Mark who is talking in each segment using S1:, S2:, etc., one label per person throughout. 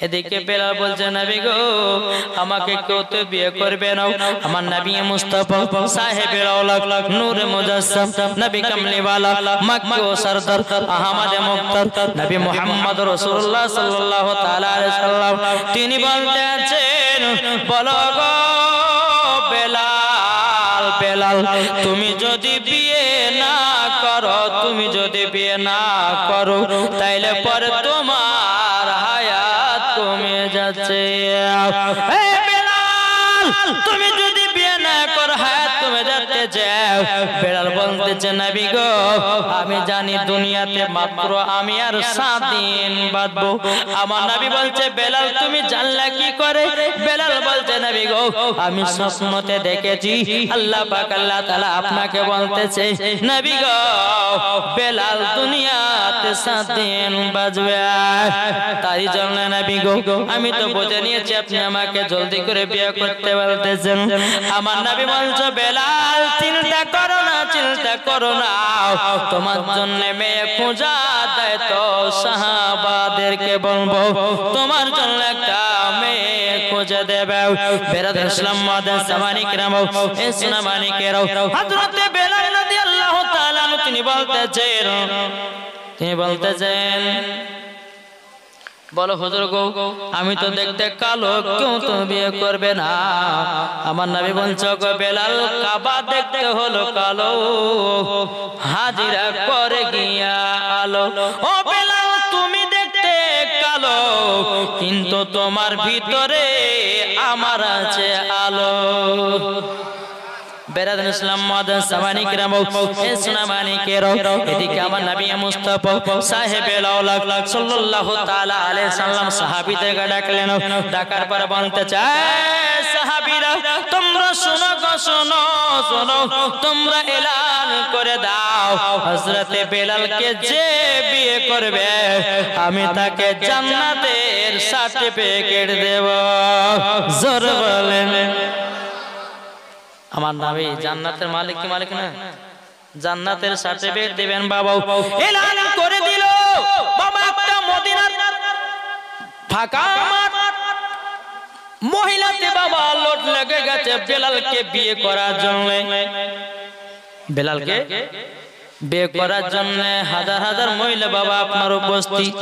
S1: এদিকে বেলাল বলছে নবী গো আমাকে কেউ তো বিয়ে করবে না আমার নবী মুস্তাফা সাহেবের আওলাদ নূরে মুজাসসাম নবী কামলিওয়ালা মক্কি ও সরদার আহমদ মুক্তার নবী মুহাম্মদ রাসূলুল্লাহ সাল্লাল্লাহু তাআলা আলাইহি সাল্লাম তিনি বলতেছেন বলো গো বেলাল বেলাল তুমি যদি বিয়ে না করো তাইলে পরে তোমার হায়াত কমে যাচ্ছে এ বেলাল তুমি যদি বিয়ে না করো হায়াত কমে যাচ্ছে বেলাল বলতেছে নবী গো আমি জানি দুনিয়াতে মাত্র আমি আর 7 দিন বাঁচবো আমার নবী বলছে বেলাল তুমি জানলা কি করে বেলাল বলছে নবী গো আমি স্বপ্নতে দেখেছি আল্লাহ পাক আল্লাহ তাআলা আপনাকে বলতেছে নবী গো বেলাল দুনিয়াতে 7 দিন বাঁচবে তাই জন্য নবী গো আমি তো বুঝে নিয়েছি আপনি আমাকে জলদি করে বিয়ে করতে বলতেছেন আমার নবী বলছে বেলাল চিন্তা করো না তোমার জন্য মেয়ে খোঁজা দেয় তো সাহাবাদেরকে বলবো তোমার জন্য একটা মেয়ে খুঁজে দেবে বেরাদার ইসলাম মাদান সামানি کرام এ সুনামানি কেরাও হযরত বেলাল রাদিয়াল্লাহু তাআলা তিনি বলতেছেন বলো হুজুর গো আমি তো দেখতে কালো কেউ তো বিয়ে করবে না আমার নবী বলছে গো বেলাল কাবা দেখতে হলো কালো হাজিরা করে গিয়া আলো ও বেলাল তুমি দেখতে কালো কিন্তু তোমার ভিতরে আমার আছে আলো বেরাদার ইসলাম মাদান সামানি کرام এ সুনামানি কেরাও এদিকে আমার নবী মুস্তাফা সাহেবের আওলাদ সাল্লাল্লাহু তাআলা আলাইহি সাল্লাম সাহাবীদেরকে ডাকলেন ডাকার পর বলতে চায় সাহাবীরা তোমরা শোনো তোমরা এলান করে দাও হযরতে বেলালকে যে বিয়ে করবে আমি তাকে জান্নাতের সার্টিফিকেট দেব জোরে বলেন আমার নবী জান্নাতের মালিক কি মালিক না জান্নাতের সার্টিফিকেট দিবেন বাবা এলান করে দিল বাবা একটা মদিনার ফাঁকা মাঠ মহিলাতে বাবা লোট লেগে গেছে বেলালকে বিয়ে করার জন্য বেলালকে বিয়ে করার জন্য হাজার হাজার মহিলা বাবা আপনার উপস্থিত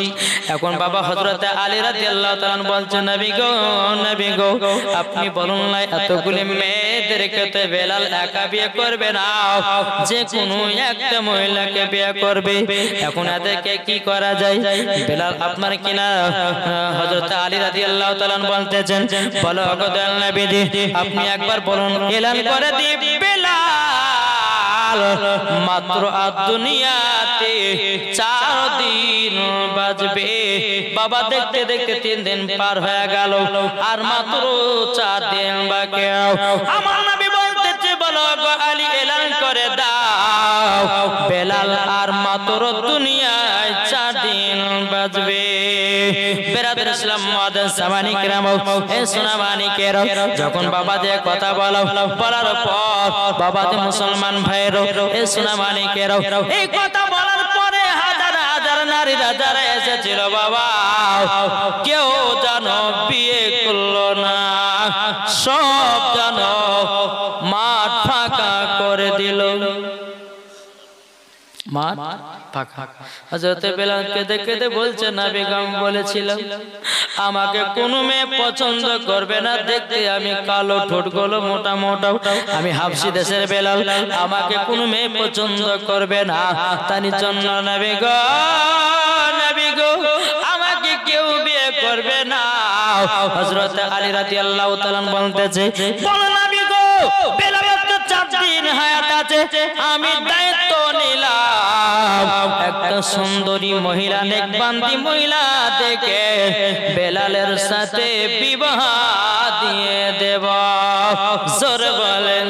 S1: এখন বাবা হযরত আলী রাদিয়াল্লাহু তাআলা বলছেন নবী গো আপনি বলুন না এতগুলি মেয়েদেরকে তো বেলাল একা বিয়ে করবে না যে কোনো একটা মহিলাকে বিয়ে করবে এখন এদেরকে কি করা যায় বেলাল আপনার কিনা হযরত আলী রাদিয়াল্লাহু তাআলা বলতেছেন বলো গো দয়াল নবীজি আপনি একবার বলুন এলান করে দিই বেলাল মাত্র দুনিয়াতে 4 দিন বাজবে বাবা দেখতে দেখতে 3 দিন পার হয়ে গেল আর মাত্র 4 দিন বাকি আমার নবী বলতেছে বলো গো আলী এলান করে দাও বেলাল আর মাত্র দুনিয়ায় 4 দিন বাজবে বেরাদার ইসলাম মাদান সামানি کرام এ সুনামানি কেরাও যখন বাবা যে কথা বলার পর বাবা যে মুসলমান ভাইরা এ সুনামানি কেরাও এই কথা বলার পরে হাজার হাজার নারীরা যারা এসেছিল বাবা কেউ জানো বিয়ে করলো না সব জানো মাঠ ফাঁকা করে দিল মাঠ ফাঁকা হযরত বেলালকে দেখে বলছে নবী গো আমি বলেছিলাম আমাকে কোনো মেয়ে পছন্দ করবে না দেখতে আমি কালো ঠোঁটগুলো মোটা মোটা আমি হাবশি দেশের বেলাল আমাকে কোনো মেয়ে পছন্দ করবে না তার জন্য নবী গো আমাকে কেউ বিয়ে করবে না হযরত আলী রাদিয়াল্লাহু তাআলা বলতেছে বলো নবী গো বেলালের তো 4 দিন হায়াত আছে আমি দায়িত্ব নিলাম একটা সুন্দরী মহিলা নেকবান্দি মহিলা দেখে বেলালের সাথে বিবাহ দিয়ে দেব জোরে বলেন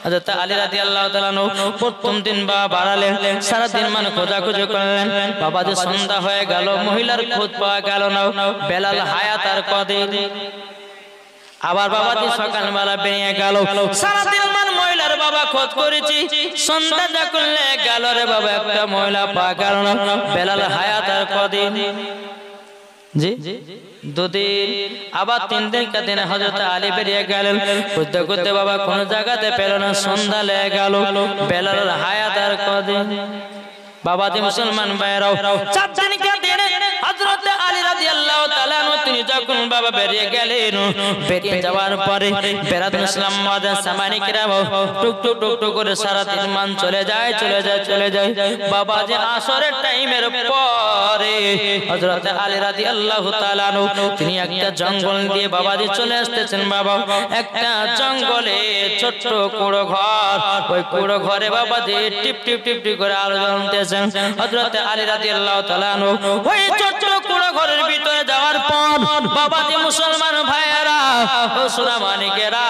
S1: হযরত আলী রাদিয়াল্লাহু তাআলা প্রথম দিন বাড়ালেন সারা দিন মানে খোঁজাখুঁজি করলেন বাবা যে সন্ধ্যা হয়ে গেল মহিলার খোঁজ পাওয়া গেল না বেলাল হায়াত আর কদিন আবার বাবা যে সকালবেলা বেরিয়ে গেল সারা দিন মান মহিলার বাবা খোঁজ করেছি সন্ধ্যা যখন গেল রে বাবা একটা মহিলা পাওয়া গেল না বেলাল হায়াত আর কদিন জি দুদিন আবার 3 দিন কা দিন হযরত আলী বেরিয়ে গেলেন খুঁজতে খুঁজতে বাবা কোন জায়গাতে পেল না সন্ধ্যা লেগে গেল বেলালের হায়াত আর কদিন বাবা জি মুসলমান ভাইরাও 4 দিন কা দিন হযরত আলী রাদিয়াল্লাহু তাআলা তিনি যখন বাবা বেরিয়ে গেলেন বেরিয়ে যাওয়ার পরে বেরাত ইসলাম মাদান সামানি কিরাম টুক টুক টুক টুক করে সারা দিন মান চলে যায় বাবা যে আসরের টাইমের পরে হযরত আলী রাদিয়াল্লাহু তাআলা তিনি একটা জঙ্গল দিয়ে বাবাজি চলে আসতেছেন বাবা একটা জঙ্গলে ছোট্ট কুড়ো ঘর ওই কুড়ো ঘরে বাবাজি টিপ টিপ টিপ টিপ করে আলো জ্বলতেছেন হযরত আলী রাদিয়াল্লাহু তাআলা ওই ছোট্ট কুড়ো ঘরের ভিতরে যাওয়ার পর বাবাজি মুসলমান ভাইয়েরা ও সোনা মানিকেরা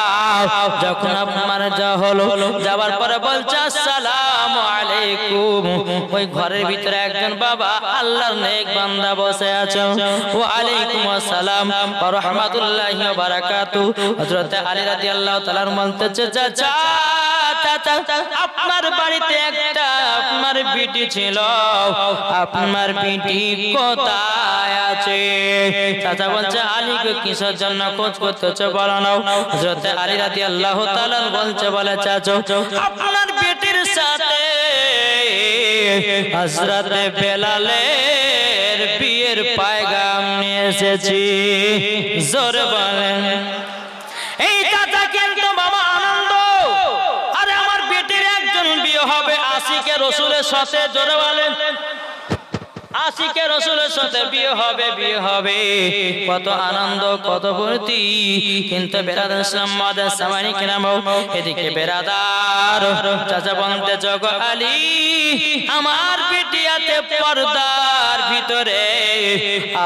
S1: যখন আপনার যা হলো যাওয়ার পরে বলছে আসসালামু আলাইকুম ওই ঘরের ভিতরে একজন বাবা আল্লাহর নেক বান্দা বসে আছে ওয়া আলাইকুম আসসালাম ওয়া রাহমাতুল্লাহি ওয়া বারাকাতুহু হযরত আলী রাদিয়াল্লাহু তাআলা বলতেছে চাচা আপনার বাড়িতে একটা আপনার বিটি ছিল আপনার বিটি কোথায় আছে চাচা বলছে আলীকে কিসের জন্য খোঁজ করতেছে বলো না হযরত আলী রাদিয়াল্লাহু তাআলা বলছে বলে চাচা আপনার বেটির সাথে হযরত বেলালের বিয়ের পয়গাম নিয়ে এসেছি জোরে বলেন এই চাচা কিন্তু বাবা আনন্দ আরে আমার বেটির একজন বিয়ে হবে আশিকে রাসূলের সাথে জোরে বলেন আশিকে রাসূলের সাথে বিয়ে হবে কত আনন্দ কত ফুর্তি কিন্তু বেরাদার ইসলাম মাদার সামানি কিরাম এদিকে বেরাদার চাচা বলতে জগ আলী আমার বিটিয়াতে পর্দার ভিতরে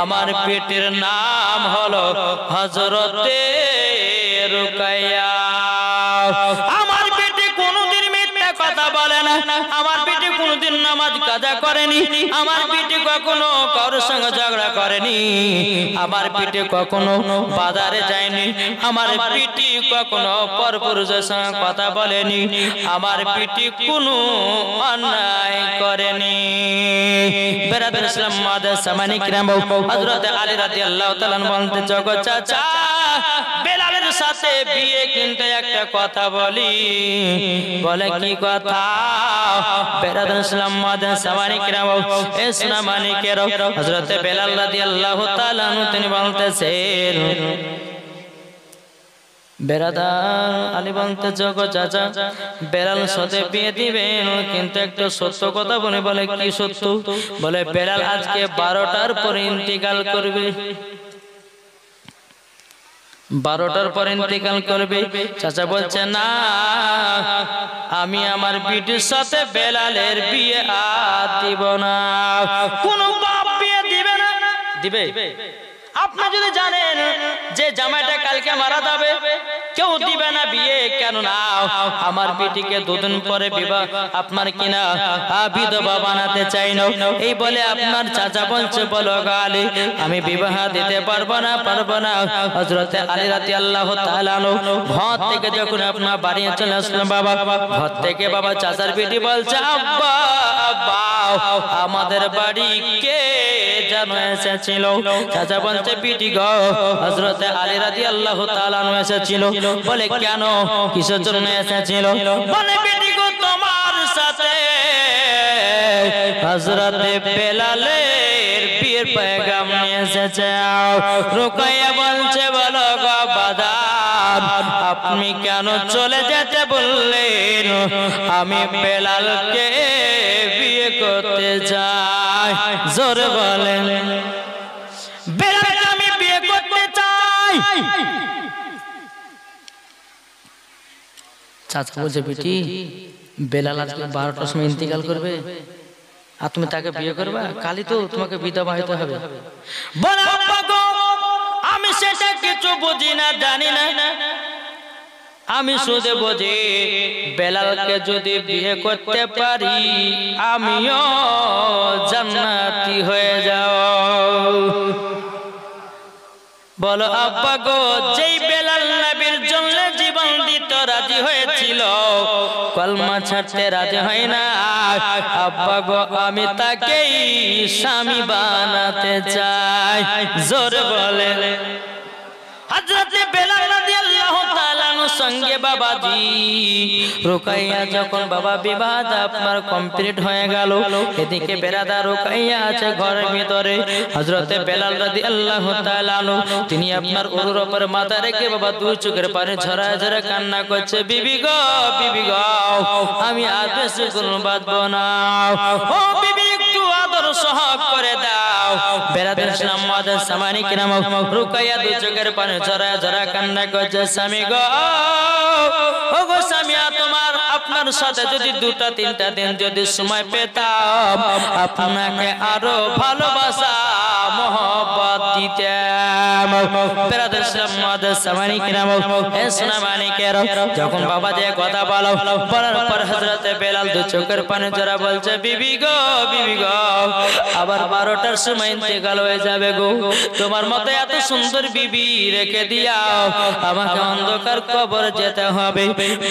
S1: আমার বেটির নাম হলো হযরতে রুকাইয়া আমার বেটি কোনদিন মিথ্যা কথা বলে না আমার বেটি কোনদিন নামাজ কাজা করেনি আমার বেটি কখনো কারোর সঙ্গে ঝগড়া করেনি আমার বেটি কখনো বাজারে যায়নি আমার বেটি কখনো পরপুরুষের সঙ্গে কথা বলেনি আমার বেটি কোনো অন্যায় করেনি বেরাদার ইসলাম মাদার সামানি কিরাম হযরত আলী রাদিয়াল্লাহু তাআলা বলতে জগৎ চাচা বেলালের সাথে বিয়ে কিন্তু একটা কথা বলি বলে কি কথা বেরাদার ইসলাম মাদার সামানি কিরাম ইসলাম মানিকের হযরত বেলাল রাদিয়াল্লাহু তাআলা তিনি বলতেছেন বেরাদার আলী বলতে জগৎ চাচা বেলাল সাথে বিয়ে দিবেন কিন্তু একটা সত্য কথা বলে কি সত্য বলে বেলাল আজকে 12টার পরে ইন্তিকাল করবে 12টার পর ইন্তিকাল করবে চাচা বলছে না আমি আমার বিটির সাথে বেলালের বিয়ে আর দিব না কোন বাপ বিয়ে দিবে না দিবে আপনি যদি জানেন যে জামাইটা কালকে মারা যাবে কেউ দিবে না বিয়ে কেন না আমার বেটিকে দুদিন পরে বিবাহ আপনার কিনা বিধবা বানাতে চাই না এই বলে আপনার চাচা বলছে বলো আলী আমি বিবাহ দিতে পারবো না হযরত আলী রাদিয়াল্লাহু তাআলা ঘর থেকে যখন আপনার বাড়ি চলে আসলেন বাবা ঘর থেকে বাবা চাচার বেটি বলছে আব্বা আব্বা আমাদের বাড়ি কে যেন এসেছিল চাচা বলছে বেটি গো হযরত আলী রাদিয়াল্লাহু তাআলা এসেছিল বলে কেন কিসের জন্য এসেছিল বলে বেটি গো তোমার সাথে হযরত বেলালের বিয়ের পয়গাম নিয়ে এসেছে রুকাইয়া বলছে বলো গো বাজার আপনি কেন চলে যেতে বললেন আমি বেলালকে বিয়ে করতে চাই জোরে বলেন বেলালকে আমি বিয়ে করতে চাই চাচা বলছে বেটি বেলাল আজকে 12টার সময় ইন্তিকাল করবে আর তুমি তাকে বিয়ে করবে কালই তো তোমাকে বিধবা হতে হবে বলে আব্বা গো আমি সেটা কিছু বুঝি না জানি না আমি শুধু বুঝি বেলালকে যদি বিয়ে করতে পারি আমিও জান্নাতি হয়ে যাব বলো আব্বা গো যেই বেলাল নবীর জন্য জীবন দিত রাজি হয়েছিল, কলমা ছাড়তে রাজি হয় না। আব্বা গো আমি তাকেই স্বামী বানাতে চাই। জোরে বলে হযরতে বেলাল রাদিয়াল্লাহু তাআলা সঙ্গে বাবাজি রুকাইয়া যখন বাবা বিবাহ আপনার কমপ্লিট হয়ে গেল, এদিকে বেরাদা রুকাইয়া আছে ঘরের ভিতরে। হযরতে বেলাল রাদিয়াল্লাহু তাআলা তিনি আপনার উরুর উপর মাথা রেখে বাবা দুই চোখের পানি ঝরায় ঝরায় কান্না করছে, বিবি গো আমি আর বেশি কোনো বাঁধবো না, ও বিবি একটু আদর সহগ করে দাও। বেরাদার ইসলাম মাদার সামানি কিরাম রুকাইয়া দুই চোখের পানি ঝরায় ঝরায় কান্না করছে, স্বামী গো ও গো স্বামী, তোমার আপনার সাথে যদি দুটা তিনটা দিন যদি সময় পেতাম, আপনাকে আরো ভালোবাসা মোহব্বত দিতাম। বেরাদার ইসলাম মাদার সামানি কিরাম এ সোনা মানিকেরা যখন বাবা যে কথা বলার পর হযরতে বেলাল দুই চোখের পানি ঝরা বলছে, বিবি গো আবার 12টার সময় ইন্তেকাল হয়ে যাবে গো, তোমার মতো এত সুন্দর বিবি রেখে দিয়াও, আমাকে অন্ধকার কবর যেতে হবে।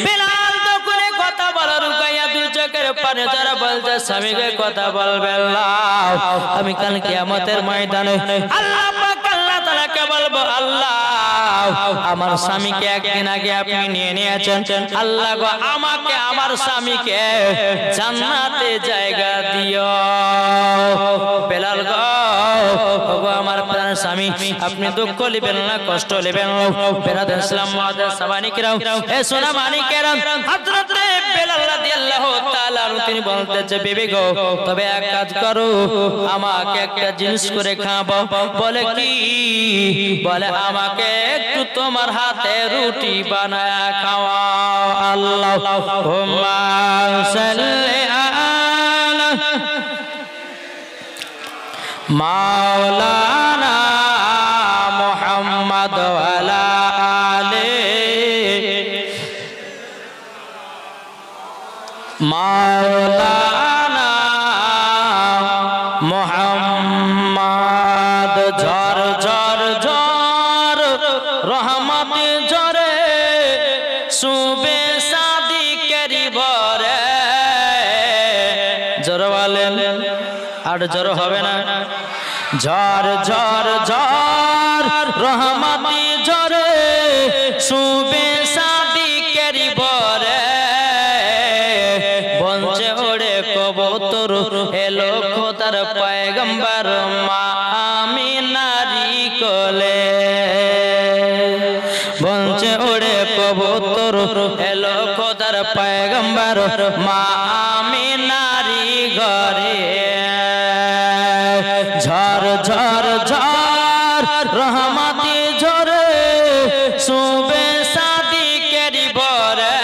S1: বেলাল তখন কথা বলা রুকাইয়া দুই চোখের পানি ঝরা বলছে, স্বামীকে কথা বলবেন না, আমি কাল কিয়ামতের ময়দানে আল্লাহ পাক আল্লাহ তাআলাকে বলবো, আল্লাহ আমার স্বামীকে একদিন আগে আপনি নিয়ে নিয়েছেন, আল্লাহ গো আমাকে আমার স্বামীকে জান্নাতে জায়গা দিও। বেলাল গো আমার প্রাণ স্বামী, আপনি দুঃখ নেবেন না, কষ্ট নেবেন না। বেরাদার ইসলাম মাদার সামানি কিরাম এ সোনা মানিকেরা হযরতে বেলাল রাদিয়াল্লাহু তাআলা তিনি বলতেছে, বিবি গো তবে এক কাজ করো, আমাকে একটা জিনিস করে খাওয়াবো। বলে কি? বলে আমাকে একটু তোমার হাতে রুটি বানায়া খাওয়াও। আল্লাহুম্মা সাল্লি আলা মাওলানা মুহাম্মদ ওয়ালা আলি মাওলানা মুহাম্মদ। ঝর ঝর ঝর রহমত ঝরে সুবে সাদিকের ভরে। জোর বলেন, আর জোর হবে না। ঝর ঝর ঝর রহমতি ঝরে সুবে সাদিকের ভরে। বঞ্চে ওড়ে কবুতর এলো খোদার পয়গম্বর মা আমিনারি কোলে। বঞ্চে ওড়ে কবুতর এলো খোদার পয়গম্বর মা আমিনারি ঘরে। ঝর ঝর ঝর রহমতি ঝরে সুবে সাদিকের ভরে।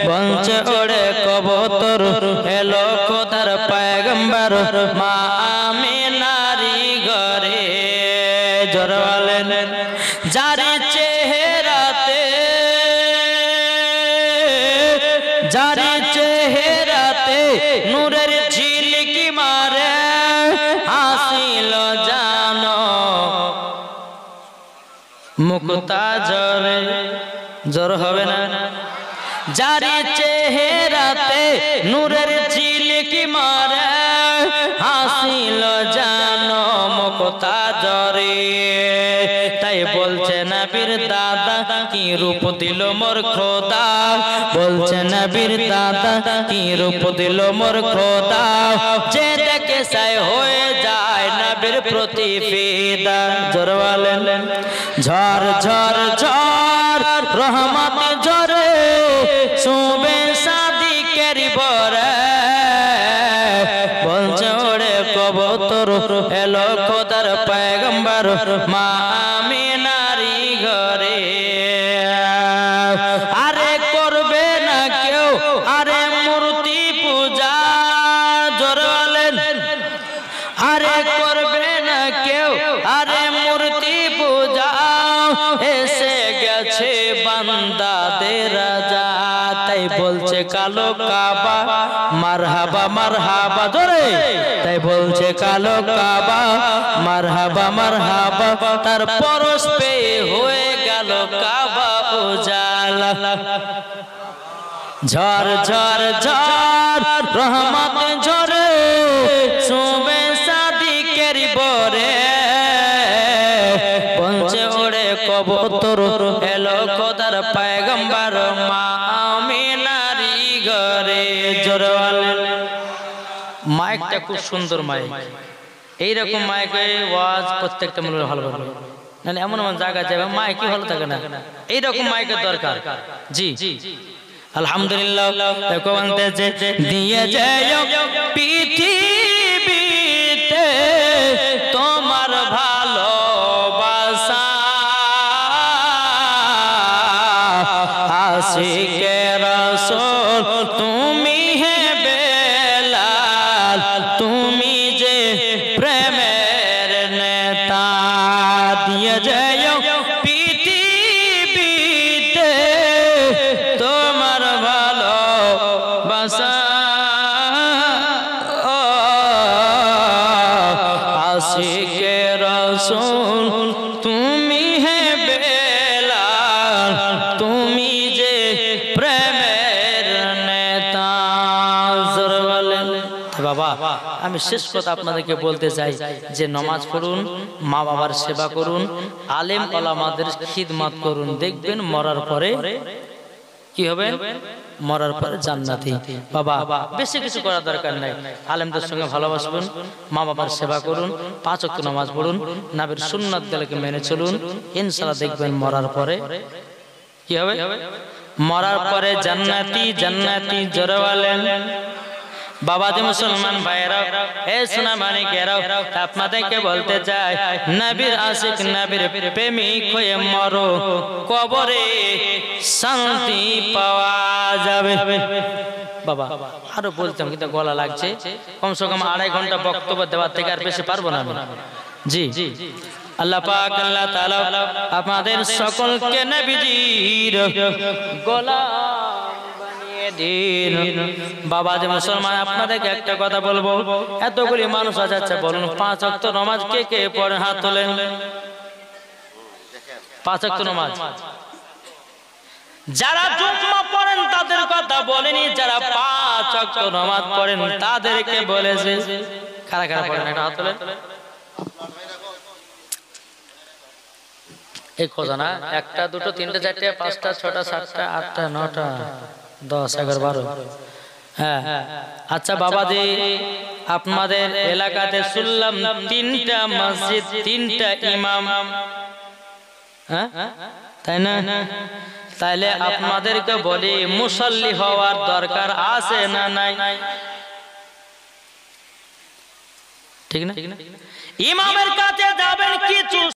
S1: বঞ্চে ওড়ে কবুতর এলো খোদার পয়গম্বর মা আমিনারি ঘরে। জোর বলেন, যারে চেহারাতে যারে চেহারাতে নূরের ঝিলকি মারে হাসিল জানো মুক্তা জরে। জোর হবে না। যারে চেহারাতে নূরের ঝিলকি মারে হাসিল জানো মুক্তা জরে। তাই বলছে নবীর দাদা কি রূপ দিল মোর খোদা। বলছে নবীর দাদা কি রূপ দিল মোর খোদা। যে দেখে সাই হয়ে যায় নবীর প্রতি ফিদা। জোর বলেন, ঝর ঝর ঝর রহমত ঝরে সুবে সাদিকের ভরে। বলছে ওড়ে কবুতর এলো খোদার পয়গম্বর মা আমিনারি ঘরে। আরে করবে না কেউ আরে মূর্তি পূজা। জোর বলেন, আরে করবে না কেউ আরে মূর্তি পূজা। এসে গেছে বান্দাদের রাজা। তাই বলছে কালো কাবা মারহাবা মারহাবা জোরে, তাই বলছে কালো কাবা মারহাবা মারহাবা, তার পরশ পেয়ে হয়ে গেল কাবা উজালা। ঝড় ঝড় ঝড় রহমত ঝরে শুবে সাদিকের বরে, পঞ্চে ওড়ে কবুতর এলো খোদার পয়গম্বর মা আমিনার ঘরে। জোরে বলেন। মাইকটা খুব সুন্দর মাইক, এইরকম মাইকে ওয়াজ প্রত্যেকটা মনে ভালো ভালো, মানে এমন এমন জায়গা যাবে মাইকই ভালো থাকে না, এইরকম মাইকের দরকার। জি আলহামদুলিল্লাহ। দিয়ে যায় পৃথিবীতে তোমার ভালোবাসা, আশিকে রাসূল তুমি হে বেলাল, তুমি যে প্রেমের নেতা। দিয়ে যায় পৃথিবীতে তোমার ভালোবাসা, আশিকে রাসূল তুমি হে বেলাল, তুমি যে প্রেমের নেতা। জোরে বলেন। বাবা আমি শেষ কথা আপনাদেরকে বলতে চাই যে নামাজ পড়ুন, মা বাবার সেবা করুন, আলেম ওলামাদের খিদমত করুন, দেখবেন মরার পরে কি হবে, মরার পরে জান্নাতি। বাবা বেশি কিছু করার দরকার নাই, আলেমদের সঙ্গে ভালোবাসুন, মা বাবার সেবা করুন, 5 ওয়াক্ত নামাজ পড়ুন, নবীর সুন্নাত গুলোকে মেনে চলুন, ইনশাআল্লাহ দেখবেন মরার পরে কি হবে, মরার পরে জান্নাতি জান্নাতি। জোরে বলেন। বাবা যে মুসলমান ভাইরা, এ সোনা মানিকেরাও, আপনাদেরকে বলতে চাই নবীর আশিক নবীর প্রেমিক হয়ে মরো, কবরে শান্তি পাওয়া যাবে। বাবা আরো বলতাম কিন্তু গলা লাগছে, কমসে কম 2.5 ঘন্টা বক্তব্য দেওয়ার থেকে আর বেশি পারবো না আমি। জি আল্লাহ পাক আল্লাহ তাআলা আপনাদের সকলকে নবীজির গোলাম বানিয়ে দিন। বাবা যে মুসলমান আপনাদেরকে একটা কথা বলবো, এতগুলি মানুষ আছে, বলুন 5 ওয়াক্ত নামাজ কে কে পড়ে? হাত তোলেন। 5 ওয়াক্ত নামাজ যারা জুম্মা পড়েন তাদের কথা বলেনি, যারা 5 ওয়াক্ত নামাজ পড়েন তাদেরকে বলেছে। কারা কারা পড়েন একটা হাত তোলেন। এই কথা না, 1, 2, 3, 4, 5, 6, 7, 8, 9, 10, 11, 12। হ্যাঁ আচ্ছা বাবাজি, আপনাদের এলাকাতে শুনলাম 3টা মসজিদ, 3টা ইমাম, হ্যাঁ তাই না? তাইলে আপনাদেরকে বলি মুসল্লি হওয়ার দরকার আছে না নাই? ঠিক না? ইমামের কাছে যাবেন কিছু